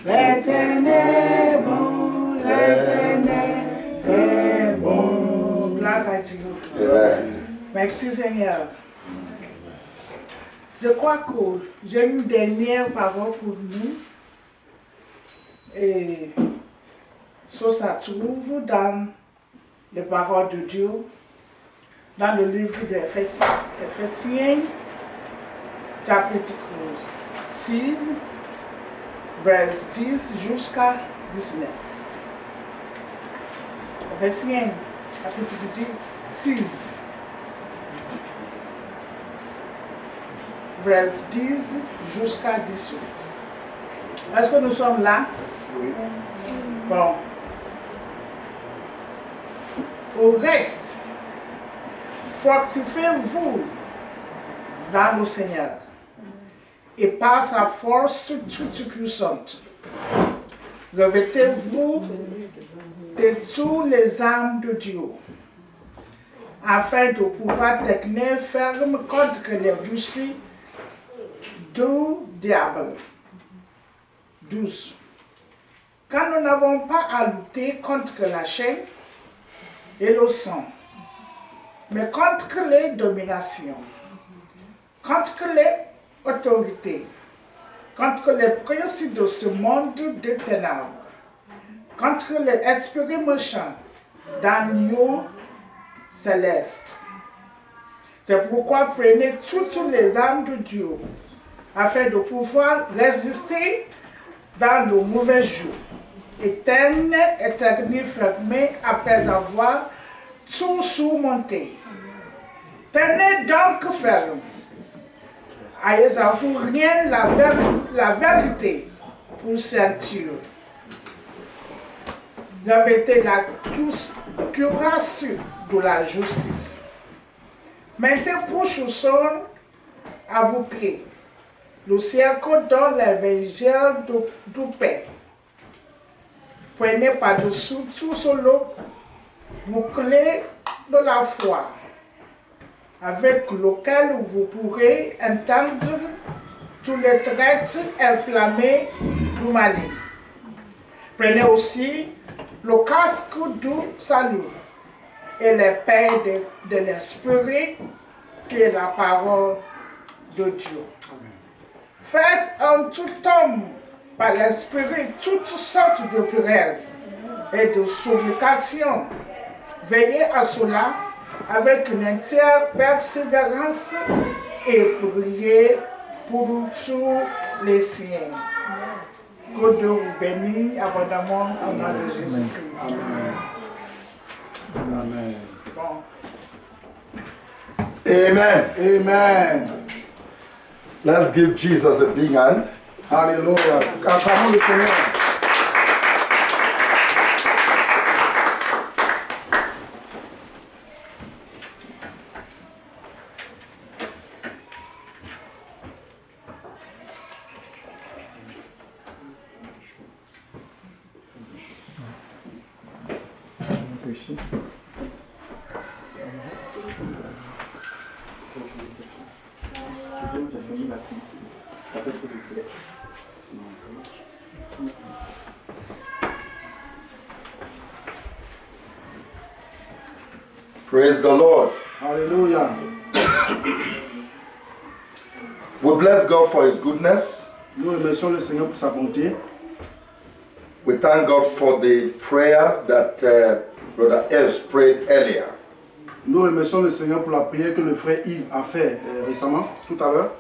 L'Éternel est bon, l'Éternel est bon. Gloire à Dieu. Merci Seigneur. Je crois que j'ai une dernière parole pour nous. Et ça se trouve dans les paroles de Dieu, dans le livre d'Éphésiens, chapitre 6, verset 10 jusqu'à 19. Éphésiens, chapitre 6, verset 10 jusqu'à 18. Est-ce que nous sommes là? Oui. Bon. Au reste, fortifiez-vous dans le Seigneur et par sa force toute puissante. Revêtez-vous de tous les armes de Dieu, afin de pouvoir tenir ferme contre les russes du diable. 12. Quand nous n'avons pas à lutter contre la chair et le sang, mais contre les dominations, contre les autorités, contre les principes de ce monde de ténèbres, contre les esprits méchants dans l'union céleste. C'est pourquoi prenez toutes les armes de Dieu, afin de pouvoir résister dans le mauvais jour, et tenir fermé après avoir tout surmonté. Tenez donc ferme. Ayez à vous rien la vérité pour ceinture. Revêtez la cuirasse de la justice. Mettez pour chaussons à vos pieds le cercle dans l'évangile de paix. Prenez par-dessous tout le bouclier de la foi, avec lequel vous pourrez entendre tous les traits inflammés du malin. Prenez aussi le casque du salut et l'épée de l'esprit qui est la parole de Dieu. Faites en tout homme par l'esprit toutes sortes de prières et de supplications. Veillez à cela avec une entière persévérance et priez pour tous les siens. Que Dieu vous bénisse abondamment au nom de Jésus-Christ. Amen. Amen. Bon. Amen. Amen. Let's give Jesus a big hand. Alléluia. Acclamons le Seigneur. Ici. Praise the Lord. Hallelujah. We bless God for His goodness. Nous remercions le Seigneur pour sa bonté. We thank God for the prayers that Brother Eve prayed earlier. Nous remercions le Seigneur pour la prière que le frère Yves a fait récemment, tout à l'heure.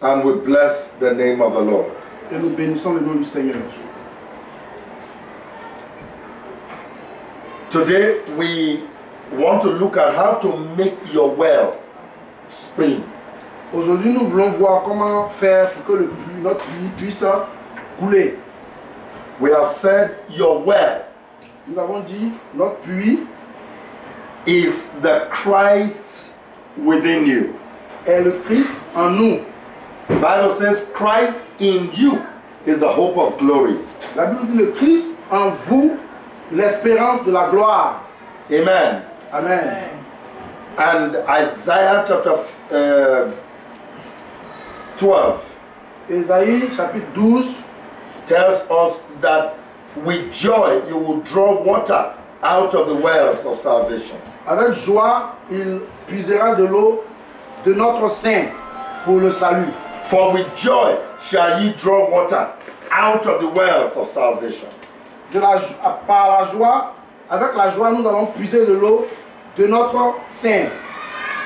And we bless the name of the Lord. Et nous bénissons le nom du Seigneur. Today we want to look at how to make your well spring. Aujourd'hui, nous voulons voir comment faire pour que notre puits puisse couler. We have said your well Nous avons dit notre puits is the Christ within you. est le Christ en nous. The Bible says Christ in you is the hope of glory. La Bible dit le Christ en vous, l'espérance de la gloire. Amen. Amen. And Isaiah chapter 12 Ésaïe chapitre 12 tells us that with joy you will draw water out of the wells of salvation. Avec joie, il puisera de l'eau de notre sein pour le salut. For with joy shall ye draw water out of the wells of salvation. Par la joie, avec la joie, nous allons puiser de l'eau de notre sein.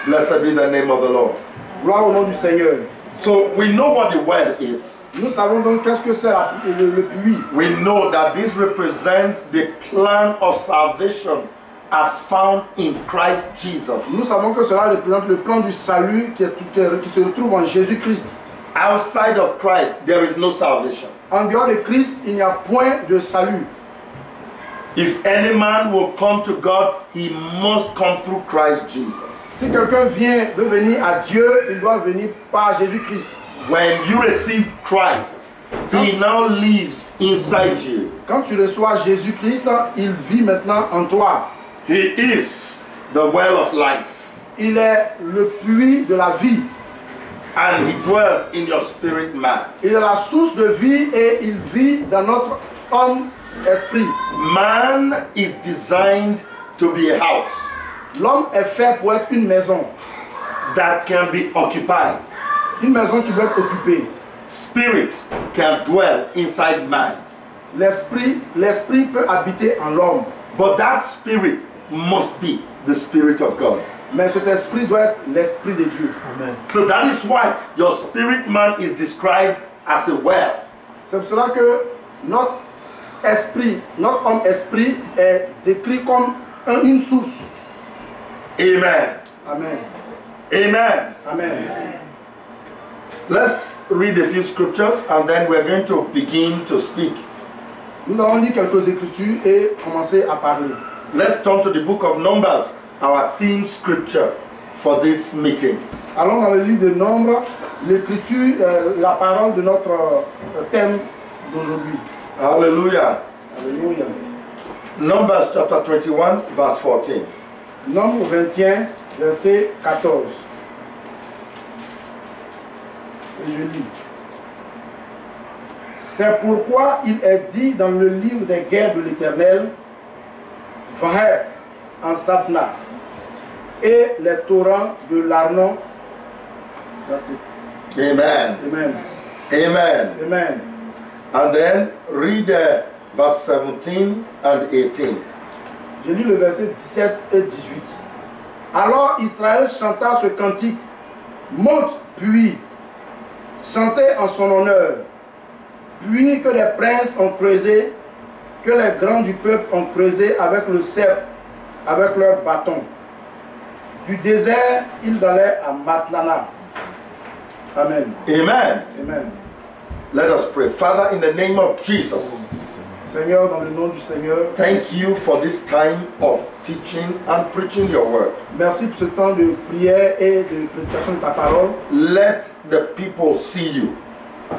Blessed be the name of the Lord. Gloire au nom du Seigneur. So we know what the well is. Nous savons donc qu'est-ce que c'est le puits. We know that this represents the plan of salvation as found in Christ Jesus. Nous savons que cela représente le plan du salut qui se retrouve en Jésus-Christ. Outside of Christ, there is no salvation. En dehors de Christ, il n'y a point de salut. If any man will come to God, he must come through Christ Jesus. Si quelqu'un veut venir à Dieu, il doit venir par Jésus-Christ. When you receive Christ, he now lives inside you. Quand tu reçois Jésus-Christ, il vit maintenant en toi. He is the well of life. Il est le puits de la vie. And he dwells in your spirit man. Il est la source de vie et il vit dans notre homme esprit. Man is designed to be a house L'homme est fait pour être une maison. that can be occupied. Une maison qui doit être occupée. Spirit can dwell inside man. L'esprit peut habiter en l'homme. But that spirit must be the Spirit of God. Mais cet esprit doit être l'esprit de Dieu. Amen. So that is why your spirit man is described as a well. C'est pour cela que notre homme esprit est décrit comme une source. Amen. Amen. Amen. Amen. Let's read a few scriptures and then we're going to begin to speak. Nous allons lire quelques écritures et commencer à parler. Let's turn to the book of Numbers, our theme scripture for these meetings. Allons dans le livre de Nombres, l'écriture, la parole de notre thème d'aujourd'hui. Hallelujah. Alléluia. Numbers chapter 21, verse 14. Nombre 21, verset 14. Et je lis. C'est pourquoi il est dit dans le livre des guerres de l'Éternel, Vaheb en Saphna, et les torrents de l'Arnon. That's it. Amen. Amen. Amen. Amen. And then read verse 17 and 18. Je lis le verset 17 et 18. Alors Israël chanta ce cantique. Monte, puis, chantez en son honneur. Puis que les princes ont creusé, que les grands du peuple ont creusé avec le sceptre, avec leurs bâtons. Du désert, ils allaient à Matlana. Amen. Amen. Amen. Let us pray. Father, in the name of Jesus, Seigneur, dans le nom du Seigneur, thank you for this time of teaching and preaching your word. merci pour ce temps de prière et de prédication de ta parole. Let the people see you.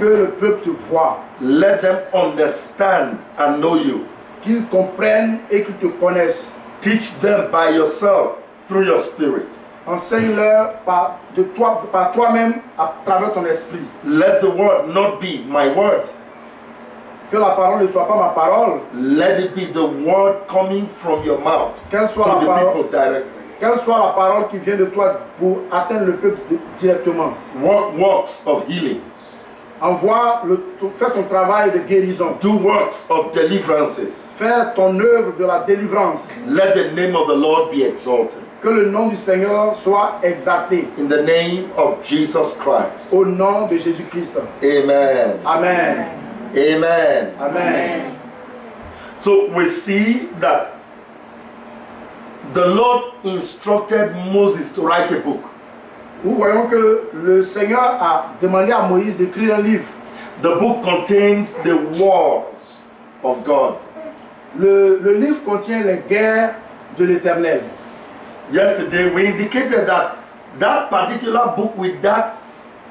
Que le peuple te voie, Let them understand and know you. qu'ils comprennent et qu'ils te connaissent. Teach them by yourself through your spirit. Enseigne-leur par toi-même à travers ton esprit. Let the word not be my word. Que la parole ne soit pas ma parole, Let it be the word coming from your mouth qu'elle to soit, the people directly. qu'elle soit la parole qui vient de toi pour atteindre le peuple directement. Work works of healings. Fais ton travail de guérison. Do works of deliverances. Fais ton œuvre de la délivrance. Let the name of the Lord be exalted. Que le nom du Seigneur soit exalté. In the name of Jesus Christ. Au nom de Jésus-Christ. Amen. Amen. Amen. Amen. So we see that the Lord instructed Moses to write a book. Nous voyons que le Seigneur a demandé à Moïse d'écrire un livre. The book contains the wars of God. Le livre contient les guerres de l'Éternel. Yesterday we indicated that that particular book with that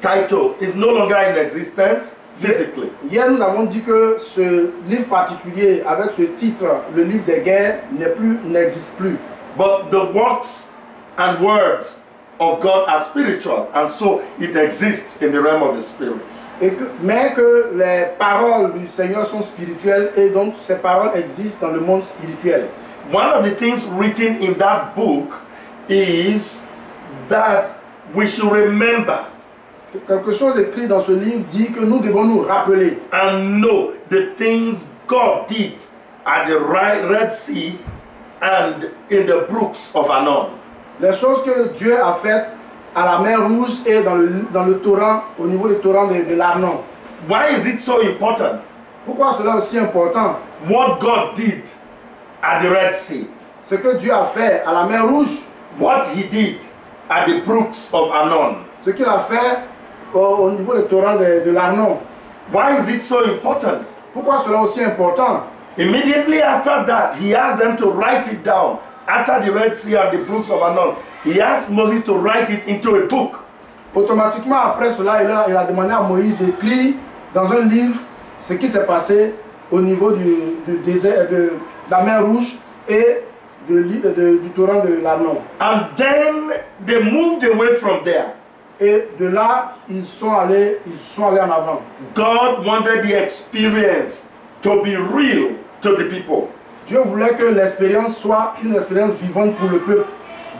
title is no longer in existence physically. Hier, nous avons dit que ce livre particulier avec ce titre, le livre des guerres, n'existe plus. But the works and words of God are spiritual, and so it exists in the realm of the spirit. Mais que les paroles du Seigneur sont spirituelles et donc ces paroles existent dans le monde spirituel. One of the things written in that book is that we should remember Quelque chose écrit dans ce livre dit que nous devons nous rappeler and know the things God did at the Red Sea and in the brooks of Arnon. les choses que Dieu a faites à la mer Rouge et dans le torrent, au niveau du torrent de l'Arnon. Why is it so important? Pourquoi cela est aussi important? What God did at the Red Sea, Ce que Dieu a fait à la mer Rouge, what He did at the brooks of Arnon. ce qu'il a fait au niveau du torrent de l'Arnon. Why is it so important? Pourquoi cela est aussi important? Immediately after that, He asked them to write it down. After the Red Sea and the brooks of Arnon, He asked Moses to write it into a book. Automatiquement après cela, il a demandé à Moïse d'écrire dans un livre ce qui s'est passé au niveau du désert, de la mer Rouge et du torrent de l'Arnon. And then they moved away from there. Et de là, ils sont allés en avant. God wanted the experience to be real to the people. Dieu voulait que l'expérience soit une expérience vivante pour le peuple.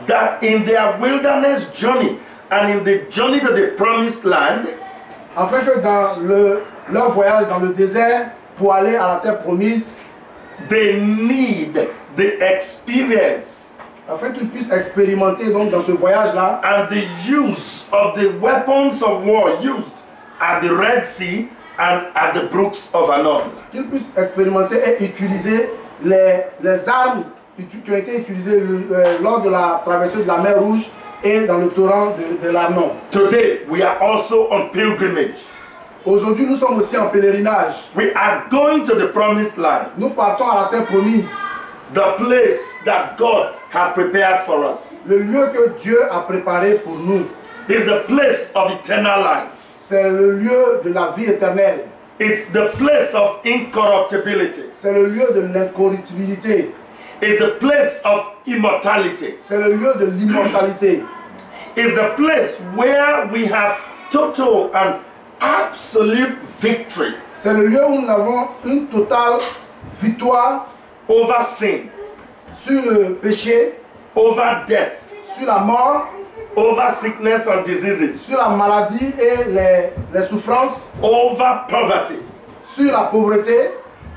That in their wilderness journey and in the journey to the promised land, Afin que dans leur voyage dans le désert pour aller à la terre promise, they need the experience afin qu'ils puissent expérimenter donc dans ce voyage-là and the use of the weapons of war used at the Red Sea and at the brooks of Arnon. qu'ils puissent expérimenter et utiliser les armes qui ont été utilisées lors de la traversée de la mer Rouge et dans le torrent de l'Arnon. Today, we are also on pilgrimage. Aujourd'hui, nous sommes aussi en pèlerinage. We are going to the promised land, Nous partons à la terre promise, the place that God has prepared for us. le lieu que Dieu a préparé pour nous. It's the place of eternal life. C'est le lieu de la vie éternelle. It's the place of incorruptibility. C'est le lieu de l'incorruptibilité. It's the place of immortality. C'est le lieu de l'immortalité. It's the place where we have total and absolute victory C'est le lieu où nous avons une totale victoire over sin, sur le péché, over death, sur la mort, over sickness and diseases, sur la maladie et les souffrances, over poverty. sur la pauvreté.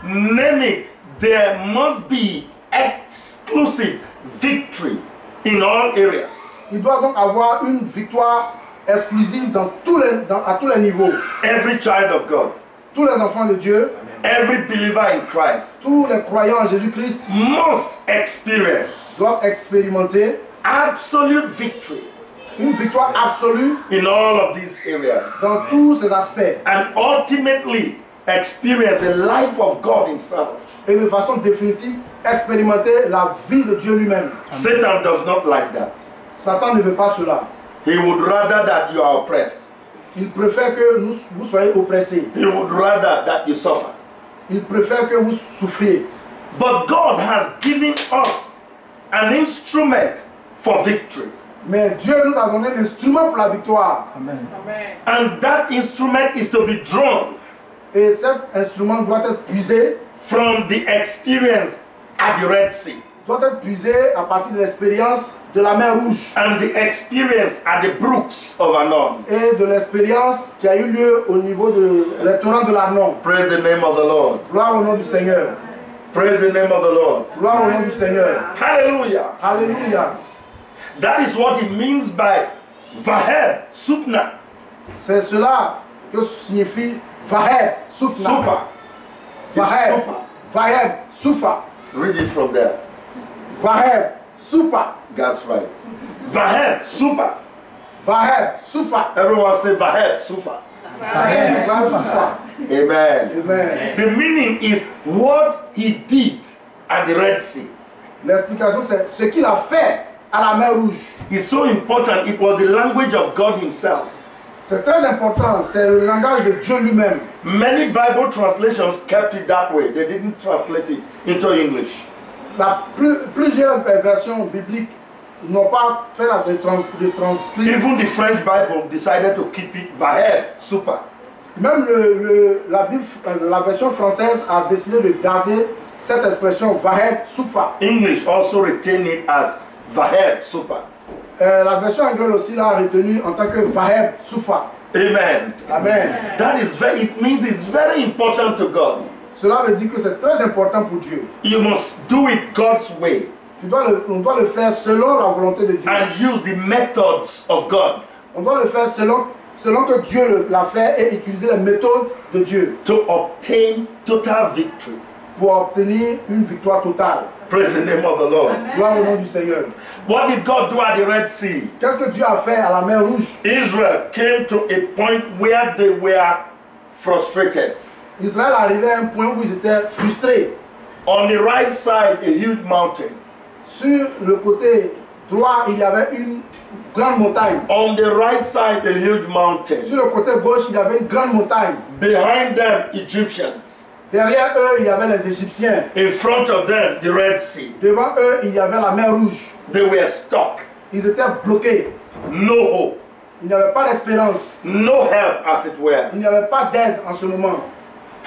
Namely, there must be exclusive victory in all areas. Il doit donc avoir une victoire exclusive à tous les niveaux. Every child of God, Tous les enfants de Dieu, every believer in Christ tous les croyants en Jésus-Christ must experience doivent expérimenter absolute victory une victoire absolue in all of these areas dans tous ces aspects and ultimately experience the life of God Himself. et de façon définitive expérimenter la vie de Dieu lui-même. Satan does not like that. Satan ne veut pas cela. He would rather that you are oppressed. Il préfère que vous soyez oppressés. He would rather that you suffer. Il préfère que vous souffriez. But God has given us an instrument for victory. Mais Dieu nous a donné l'instrument pour la victoire. Amen. And that instrument is to be drawn Et cet instrument doit être puisé, from the experience at the Red Sea à partir de l'expérience de la mer Rouge and the experience at the brooks of Arnon. et de l'expérience qui a eu lieu au niveau de les torrents de l'Arnon. Praise the name of the Lord. Gloire au nom du Seigneur. Praise the name of the Lord. Gloire au nom du Seigneur. Hallelujah. Alléluia. That is what it means by Vahed Supna. C'est cela que signifie Vahed Soufna. Super. It's Vahed. super. Vahed Soufa. Read it from there. Vahed Soufa. That's right. Vahed Super. Vahed Soufa. Everyone say Vahed Super. Vahed Soufa. Amen. Amen. The meaning is what he did at the Red Sea. L'explication c'est ce qu'il a fait à la mer Rouge. It's so important. It was the language of God Himself. C'est très important, c'est le langage de Dieu lui-même. Many Bible translations kept it that way. They didn't translate it into English. Plusieurs versions bibliques n'ont pas fait de transcrire. Even the French Bible decided to keep it Vahed Super. Même la version française a décidé de garder cette expression Vaheb Soufa. English also retain it as Vaheb Super. La version anglaise aussi l'a retenu en tant que Vaheb Soufa. Amen. Amen. That is very, it means it's very important to God. Cela veut dire que c'est très important pour Dieu. You must do it God's way On doit le faire selon la volonté de Dieu. and use the methods of God On doit le faire selon que Dieu l'a fait et utiliser les méthodes de Dieu to obtain total victory. pour obtenir une victoire totale. Praise the name of the Lord. Gloire au nom du Seigneur. What did God do at the Red Sea? Qu'est-ce que Dieu a fait à la mer Rouge? Israel came to a point where they were frustrated. Israël arrivait à un point où ils étaient frustrés. On the right side, a huge mountain. Sur le côté droit, il y avait une grande montagne. On the right side, a huge mountain. Sur le côté gauche, il y avait une grande montagne. Behind them, Egyptians. Derrière eux, il y avait les Égyptiens. In front of them, the Red Sea. Devant eux, il y avait la mer Rouge. They were stuck. Ils étaient bloqués. No hope. Il n'y avait pas d'espérance. No help, as it were. Il n'y avait pas d'aide en ce moment.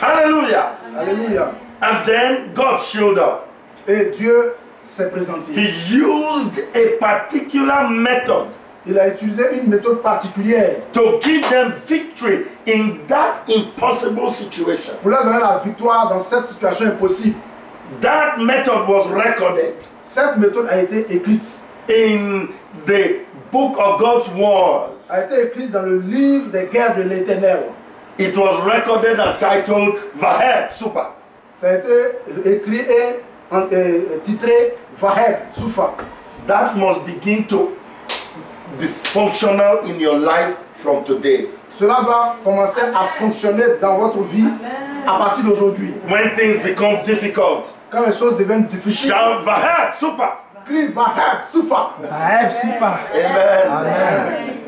Hallelujah. Alléluia. And then God showed up. Et Dieu s'est présenté. He used a particular method Il a utilisé une méthode particulière to give them victory in that impossible situation. pour leur donner la victoire dans cette situation impossible. That method was recorded Cette méthode a été écrite. in the book of God's wars. A été écrite dans le livre des guerres de l'Éternel. It was recorded and titled Vaheb Super. Ça a été écrit et titré Vaheb Soufa. That must begin to be functional in your life from today. Cela doit commencer à fonctionner dans votre vie à partir d'aujourd'hui. When things become difficult, Quand les choses deviennent difficiles, shout Vaheb Super. crie Vaheb Soufa. Vaheb Super. Amen. Amen.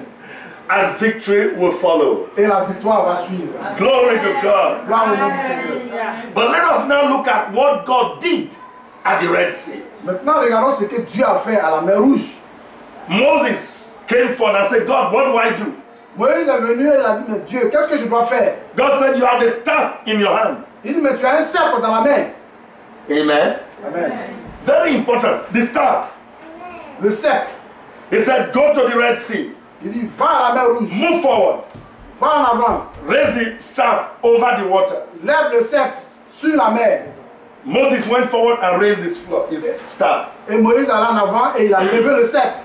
And victory will follow. Et la victoire va suivre. Glory to God. Gloire au nom du Seigneur. But let us now look at what God did at the Red Sea. Maintenant, regardons ce que Dieu a fait à la mer Rouge. Moses came forward and said, God, what do I do? Moïse est venu et il a dit, mais Dieu, qu'est-ce que je dois faire? God said, you have a staff in your hand. Il dit, mais tu as un sceptre dans la main. Amen. Amen. Very important. The staff. Le sceptre. He said, go to the Red Sea. Il dit, va à la mer Rouge. Move forward. Va en avant. Raise the staff over the waters. Lève le sceptre sur la mer. Moses went forward and raised his staff. Et Moïse alla en avant et il a levé le sceptre.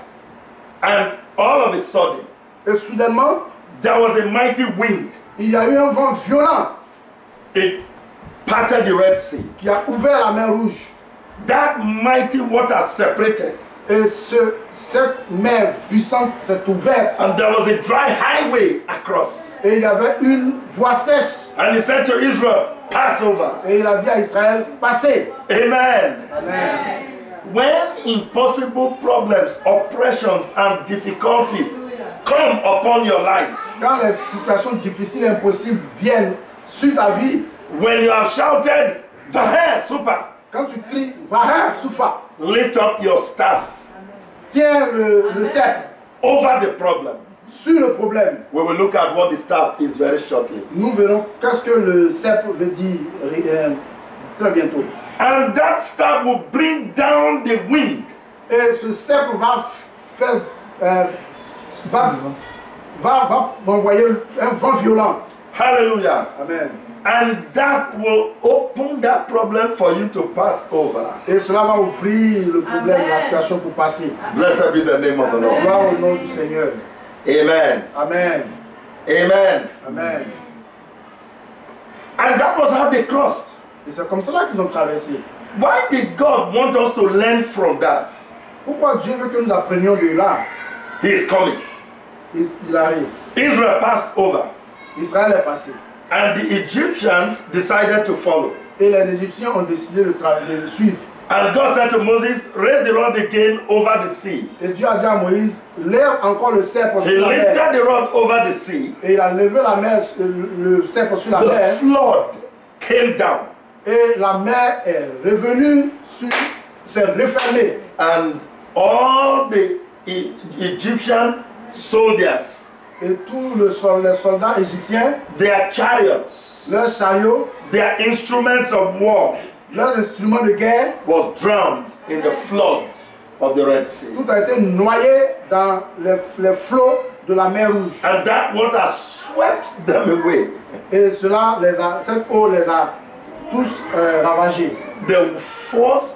And all of a sudden, Et soudainement, there was a mighty wind. il y a eu un vent violent It parted the Red Sea. qui a ouvert la mer Rouge. That mighty water separated. Et cette mer puissante s'est ouverte. And there was a dry highway across. Et il y avait une voie sèche. And he said to Israel, pass over. Et il a dit à Israël, passez. Amen. Amen. When impossible problems, oppressions, and difficulties come upon your life, Quand les situations difficiles et impossibles viennent sur ta vie, when you have shouted, Vaheb Super, quand tu cries, Vaheb Soufa, lift up your staff tiens le sceptre over the problem. sur le problème. We will look at what the staff is very shortly. Nous verrons qu'est-ce que le sceptre veut dire très bientôt. And that staff will bring down the wind. Et ce sceptre va faire, va envoyer un vent violent. Hallelujah. Amen. And that will open that problem for you to pass over. Et cela va ouvrir le problème de la situation pour passer. Blessed be the name of the Lord. Gloire au nom du Seigneur. Amen. Amen. Amen. Amen. And that was how they crossed. Et c'est comme cela qu'ils ont traversé. Why did God want us to learn from that? Pourquoi Dieu veut que nous apprenions de là? He is coming. Il arrive. Israel passed over. Israël est passé. And the Egyptians decided to follow. Et les Égyptiens ont décidé de le suivre. And God said to Moses, raise the rod again over the sea. Et Dieu a dit à Moïse, lève encore le sceptre He sur la mer. lifted the rod over the sea. Et il a levé la mer, le sceptre sur la mer. The flood came down. Et la mer est revenue, s'est refermée. And all the Egyptian soldiers Et tous les soldats égyptiens, their chariots, leurs chariots, their instruments of war leurs instruments de guerre, was drowned in the floods of the Red Sea. tout a été noyé dans les flots de la mer Rouge. And that water swept them away. Et cette eau les a tous ravagés. The force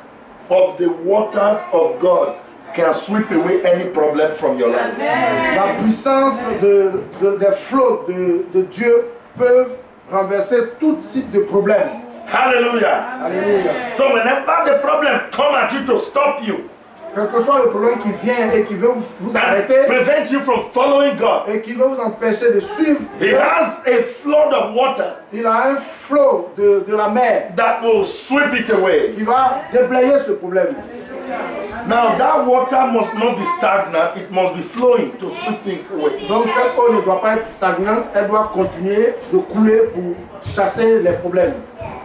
of the waters of God can sweep away any problem from your life. La puissance des flots de Dieu peuvent renverser tout type de problème. Hallelujah. Alléluia. So whenever the problem come at you to stop you Quel que soit le problème qui vient et qui veut vous and arrêter prevent you from following God, et qui veut vous empêcher de suivre He Dieu, has a flood of water il a un flot de la mer that will sweep it away. qui va déblayer ce problème. Now that water must not be stagnant, it must be flowing to sweep things away. Donc cette eau ne doit pas être stagnante, elle doit continuer de couler pour chasser les problèmes.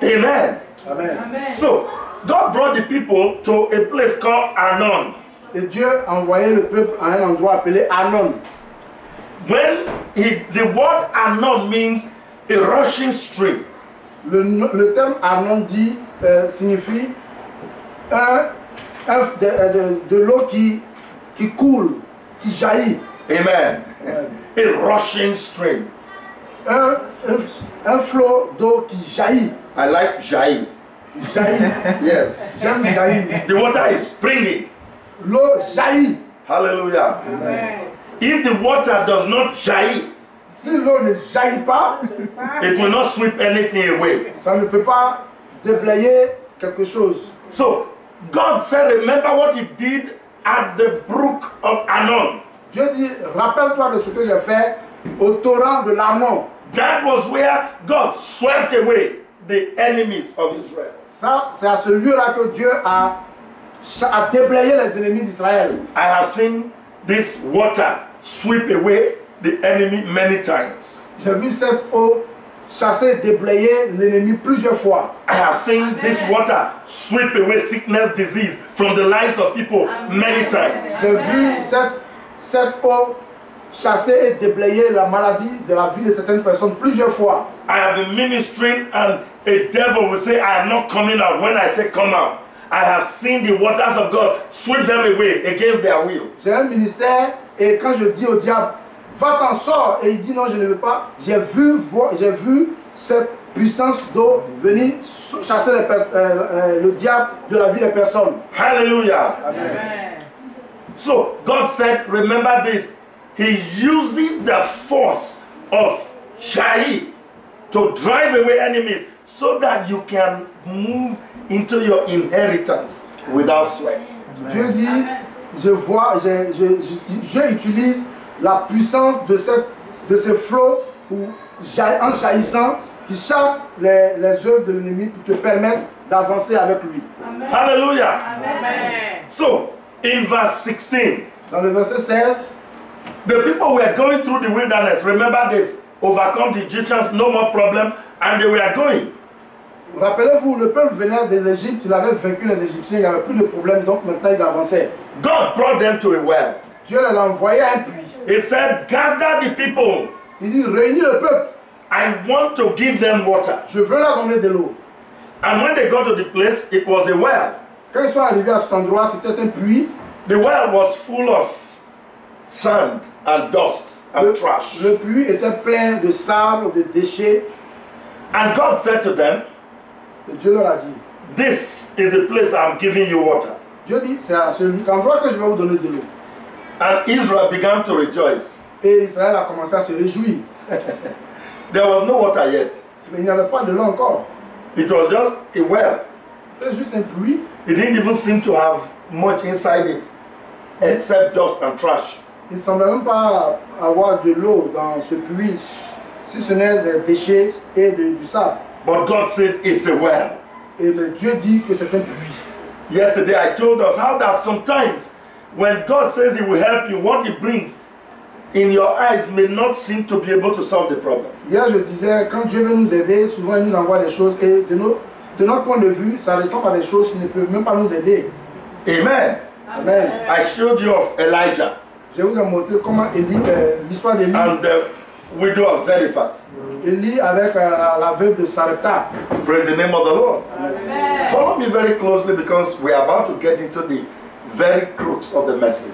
Amen. Amen. So God brought the people to a place called Arnon. Et Dieu a envoyé le peuple à un endroit appelé Arnon. When the word Arnon means a rushing stream. Le terme Arnon dit signifie de l'eau qui coule, qui jaillit. Amen. A rushing stream. Un flot d'eau qui jaillit. I like jaillit. Jaillit. Yes. J'aime jaillir. The water is springing. L'eau jaillit. Hallelujah. If the water does not jaillit, Si l'eau ne jaillit pas, it will not sweep anything away. ça ne peut pas déblayer quelque chose. So God said, remember what He did at the brook of Arnon. Dieu dit, rappelle-toi de ce que j'ai fait au torrent de l'Arnon. That was where God swept away the enemies of Israel. Ça, c'est à ce lieu-là que Dieu a déblayé les ennemis d'Israël. I have seen this water sweep away the enemy many times. J'ai vu cette eau chasser, déblayer l'ennemi plusieurs fois. I have seen this water sweep away sickness, disease from the lives of people many times. J'ai vu cette eau chasser et déblayer la maladie de la vie de certaines personnes plusieurs fois. I have been ministering and a devil will say, I am not coming out. When I say come out, I have seen the waters of God sweep them away against their will. J'ai un ministère et quand je dis au diable, va-t'en, sors, et il dit non, je ne veux pas, j'ai vu cette puissance d'eau venir chasser le diable de la vie des personnes. Hallelujah. Amen. So God said, remember this. He uses the force of Shai to drive away enemies so that you can move into your inheritance without sweat. Dieu dit, je utilise la puissance de ce flot en jaillissant qui chasse les œuvres de l'ennemi pour te permettre d'avancer avec lui. Amen. Hallelujah. Amen. So, in verse 16, Dans le verset 16, the people were going through the wilderness. Remember, they've overcome the Egyptians, no more problem, and they were going. rappelez-vous, le peuple venait de l'Égypte, il avait vaincu les Égyptiens, il n'y avait plus de problème, donc maintenant ils avançaient. God brought them to a well. Dieu les a envoyés à un puits. He said, gather the people. Il dit, réunis le peuple, I want to give them water. je veux leur donner de l'eau. And when they got to the place, it was a well. Quand ils sont arrivés à cet endroit, c'était un puits. The well was full of sand and dust and trash. Le puits était plein de sable, de déchets. And God said to them, Et Dieu leur a dit, this is the place I'm giving you water. Dieu dit, c'est à cet endroit que je vais vous donner de l'eau. And Israel began to rejoice. Et Israël a commencé à se réjouir. There was no water yet. Mais il n'y avait pas de l'eau encore. It was just a well. C'était juste un puits. It didn't even seem to have much inside it except dust and trash. Il ne semblait même pas avoir de l'eau dans ce puits, si ce n'est des déchets et du sable. But God said it's a well. Et le Dieu dit que c'est un puits. Yesterday I told us how that sometimes when God says He will help you, what He brings in your eyes may not seem to be able to solve the problem. Hier, je disais, quand Dieu veut nous aider, souvent il nous envoie des choses et de notre point de vue, ça ressemble à des choses qui ne peuvent même pas nous aider. Amen. Amen. I showed you of Elijah. Je vous ai montré comment Élie, l'histoire d'Élie. and the widow of Zarephath. Élie avec la veuve de Sarepta. Praise the name of the Lord. Amen. Follow me very closely because we are about to get into the very crux of the message.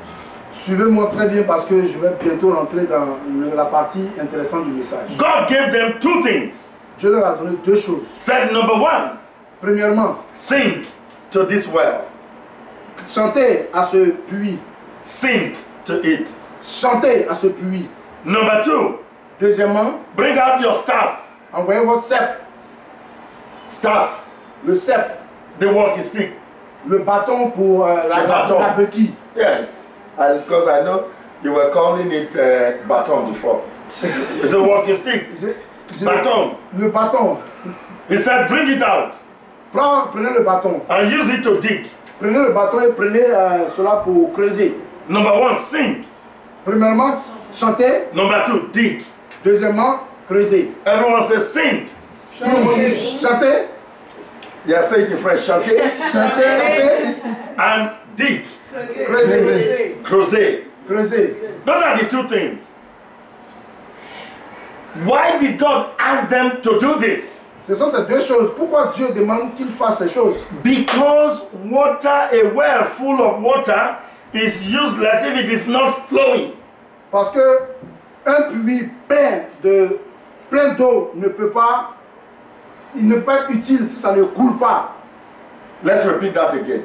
Suivez-moi très bien parce que je vais bientôt rentrer dans la partie intéressante du message. God gave them two things. Dieu leur a donné deux choses. Said number one, Premièrement, sink to this well. chantez à ce puits. Sink to it. Chantez à ce puits. Number two, Deuxièmement, bring out your staff. envoyez votre cep. Staff, Le cep, the walking stick. le bâton pour Le bâton. la béquille. Yes, because I know you were calling it baton before. It's a walking stick. Bâton. Le bâton. He said, bring it out Prenez le bâton. and use it to dig. Prenez le bâton et prenez cela pour creuser. Number one, sink. Premièrement, chantez. Number two, dig. Deuxièmement, creuser. Everyone says sink. Chantez. Yeah, say it in French. Chanter Chantez. and dig. Creuser. Creuser. Creuser. Those are the two things. Why did God ask them to do this? Ce sont ces deux choses. Pourquoi Dieu demande qu'ils fassent ces choses? Because water, a well full of water, is useless if it is not flowing. Parce que un puits plein d'eau ne peut pas, il ne peut pas être utile si ça ne coule pas. Let's repeat that again.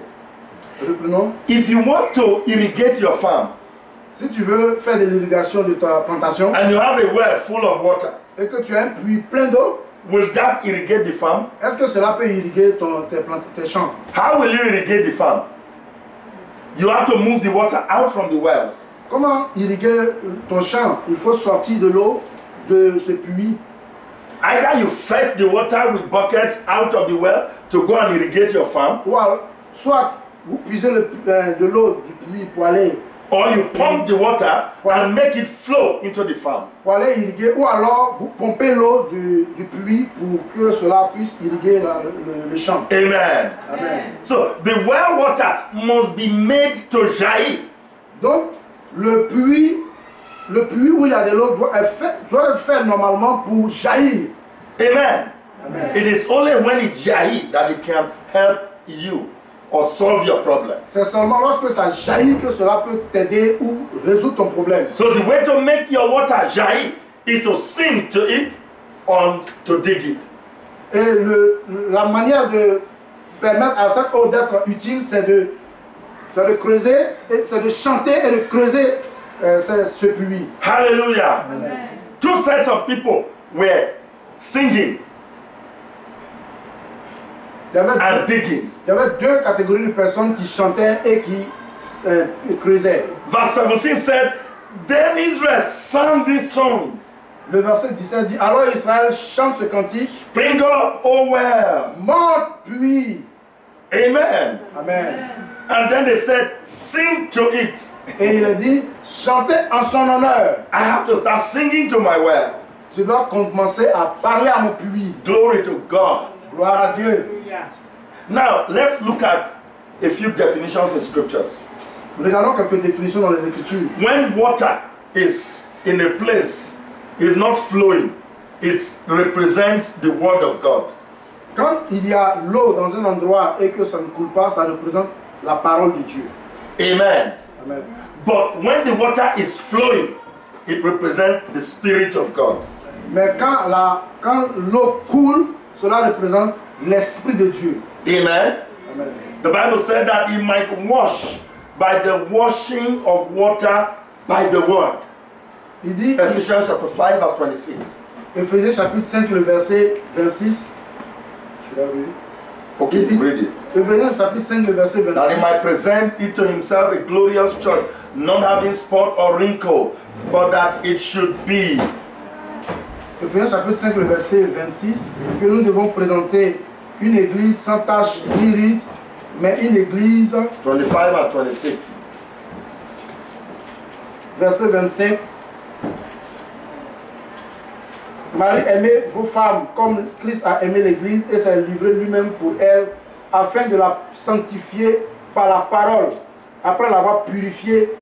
Reprenons. If you want to irrigate your farm Si tu veux faire de l'irrigation de ta plantation and you have a well full of water, et que tu as un puits plein d'eau, will that irrigate the farm? est-ce que cela peut irriguer tes champs? How will you irrigate the farm? You have to move the water out from the well. Comment irriguer ton champ? Il faut sortir de l'eau de ce puits. Either you fetch the water with buckets out of the well to go and irrigate your farm, Ou alors, soit vous puisez de l'eau du puits pour aller or you pump the water and make it flow into the farm. irriguer, ou alors vous pompez l'eau du puits pour que cela puisse irriguer le champ. Amen. Amen. So the well water must be made to jaillir. Donc, le puits où il y a de l'eau doit être fait normalement pour jaillir. Amen. Amen. It is only when it jaillit that it can help you or solve your problem. C'est seulement lorsque ça jaillit que cela peut t'aider ou résoudre ton problème. So the way to make your water jaillir is to sink to it and to dig it. Et la manière de permettre à cette eau d'être utile, c'est de creuser, c'est de chanter et de creuser ce puits. Hallelujah. Amen. Two sets of people were singing and digging. Il y avait deux catégories de personnes qui chantaient et qui creusaient. Verse 17 said, Then Israel sang this song. Le verset 17 dit, alors Israël chante ce cantique. Spring up, oh well. Monte puits. Amen. Amen. And then they said, sing to it. Et il a dit, chantez en son honneur. I have to start singing to my well. Je dois commencer à parler à mon puits. Glory to God. Gloire à Dieu. Now, let's look at a few definitions in scriptures. Regardons quelques définitions dans les Écritures. When water is in a place, is not flowing, it represents the word of God. Quand il y a l'eau dans un endroit et que ça ne coule pas, ça représente la parole de Dieu. Amen. Amen. But when the water is flowing, it represents the Spirit of God. Mais quand l'eau coule, cela représente l'Esprit de Dieu. Amen. Amen. The Bible said that he might wash by the washing of water by the word. Il dit, Ephesians chapter 5 verse 26. Éphésiens chapitre 5, le verset 26. Je l'ai vu. Okay, read it. Éphésiens chapitre 5, le verset That he 26. might present it to himself a glorious church, not having spot or wrinkle, but that it should be. Éphésiens chapitre 5, le verset 26. Que nous devons présenter une église sans tache ni ride, mais une église. 25 and 26. Verset 25. Marie, aimez vos femmes comme Christ a aimé l'église et s'est livré lui-même pour elle, afin de la sanctifier par la parole, après l'avoir purifiée